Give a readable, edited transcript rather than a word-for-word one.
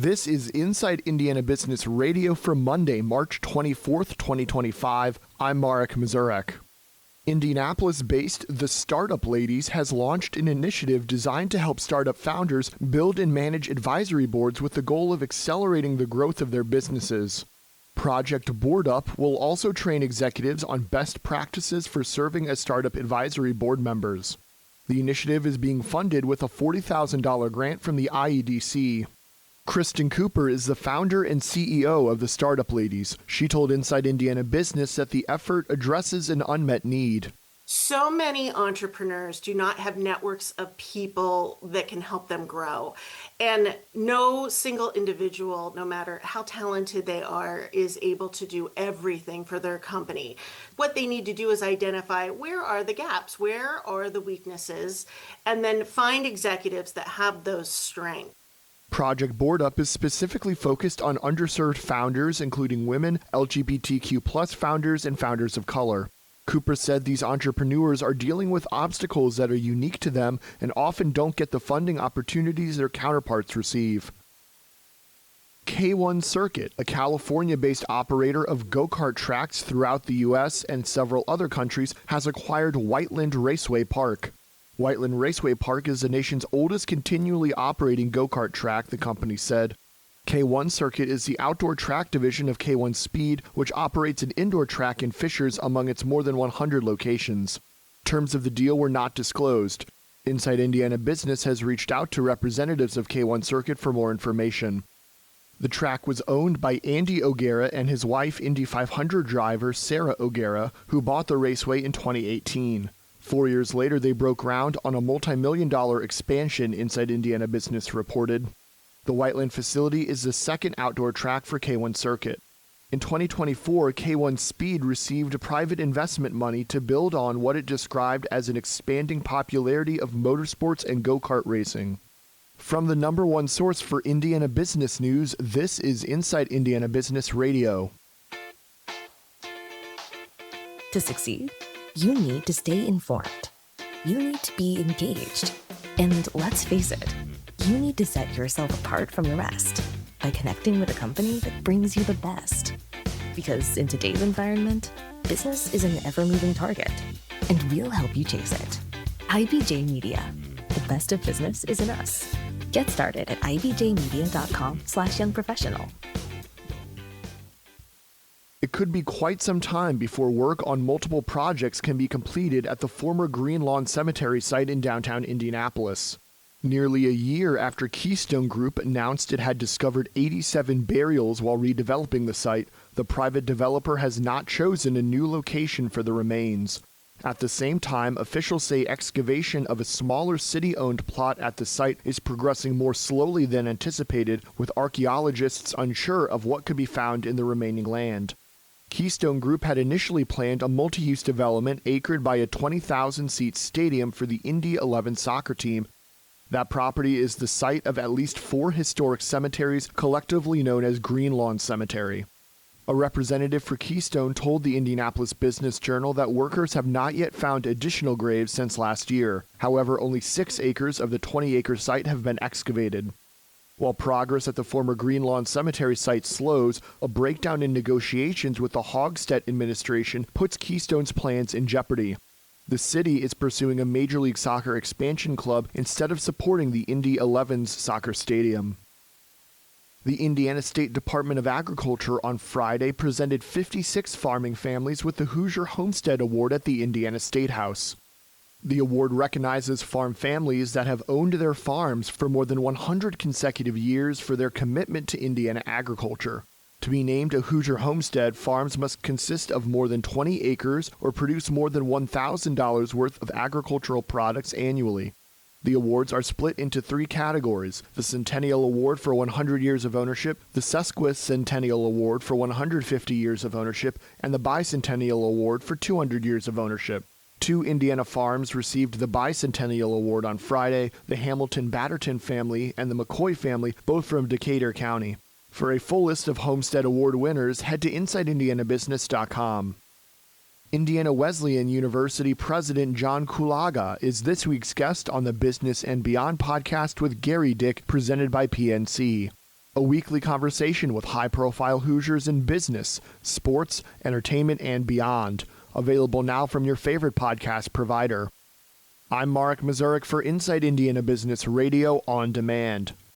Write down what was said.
This is Inside Indiana Business Radio for Monday, March 24th, 2025. I'm Marek Mazurek. Indianapolis-based The Startup Ladies has launched an initiative designed to help startup founders build and manage advisory boards with the goal of accelerating the growth of their businesses. Project Board Up will also train executives on best practices for serving as startup advisory board members. The initiative is being funded with a $40,000 grant from the IEDC. Kristen Cooper is the founder and CEO of the Startup Ladies. She told Inside Indiana Business that the effort addresses an unmet need. So many entrepreneurs do not have networks of people that can help them grow. And no single individual, no matter how talented they are, is able to do everything for their company. What they need to do is identify where are the gaps, where are the weaknesses, and then find executives that have those strengths. Project Board Up is specifically focused on underserved founders, including women, LGBTQ+ founders, and founders of color. Cooper said these entrepreneurs are dealing with obstacles that are unique to them and often don't get the funding opportunities their counterparts receive. K1 Circuit, a California-based operator of go-kart tracks throughout the U.S. and several other countries, has acquired Whiteland Raceway Park. Whiteland Raceway Park is the nation's oldest continually operating go-kart track, the company said. K1 Circuit is the outdoor track division of K1 Speed, which operates an indoor track in Fishers among its more than 100 locations. Terms of the deal were not disclosed. Inside Indiana Business has reached out to representatives of K1 Circuit for more information. The track was owned by Andy O'Gara and his wife, Indy 500 driver Sarah O'Gara, who bought the raceway in 2018. 4 years later, they broke ground on a multi-million-dollar expansion, Inside Indiana Business reported. The Whiteland facility is the second outdoor track for K1 Circuit. In 2024, K1 Speed received private investment money to build on what it described as an expanding popularity of motorsports and go-kart racing. From the #1 source for Indiana business news, this is Inside Indiana Business Radio. To succeed, you need to stay informed. You need to be engaged. And let's face it, you need to set yourself apart from the rest by connecting with a company that brings you the best. Because in today's environment, business is an ever-moving target, and we'll help you chase it. IBJ Media. The best of business is in us. Get started at ibjmedia.com/youngprofessional. It could be quite some time before work on multiple projects can be completed at the former Green Lawn Cemetery site in downtown Indianapolis. Nearly a year after Keystone Group announced it had discovered 87 burials while redeveloping the site, the private developer has not chosen a new location for the remains. At the same time, officials say excavation of a smaller city-owned plot at the site is progressing more slowly than anticipated, with archaeologists unsure of what could be found in the remaining land. Keystone Group had initially planned a multi-use development anchored by a 20,000-seat stadium for the Indy 11 soccer team. That property is the site of at least 4 historic cemeteries, collectively known as Green Lawn Cemetery. A representative for Keystone told the Indianapolis Business Journal that workers have not yet found additional graves since last year. However, only 6 acres of the 20-acre site have been excavated. While progress at the former Green Lawn Cemetery site slows, a breakdown in negotiations with the Hogstead administration puts Keystone's plans in jeopardy. The city is pursuing a Major League Soccer expansion club instead of supporting the Indy 11's soccer stadium. The Indiana State Department of Agriculture on Friday presented 56 farming families with the Hoosier Homestead Award at the Indiana State House. The award recognizes farm families that have owned their farms for more than 100 consecutive years for their commitment to Indiana agriculture. To be named a Hoosier homestead, farms must consist of more than 20 acres or produce more than $1,000 worth of agricultural products annually. The awards are split into 3 categories: the Centennial Award for 100 years of ownership, the Sesquicentennial Award for 150 years of ownership, and the Bicentennial Award for 200 years of ownership. 2 Indiana farms received the Bicentennial Award on Friday, the Hamilton-Batterton family and the McCoy family, both from Decatur County. For a full list of Homestead Award winners, head to InsideIndianaBusiness.com. Indiana Wesleyan University President John Kulaga is this week's guest on the Business and Beyond podcast with Gary Dick, presented by PNC. a weekly conversation with high-profile Hoosiers in business, sports, entertainment, and beyond. Available now from your favorite podcast provider. I'm Marek Mazurek for Inside Indiana Business Radio On Demand.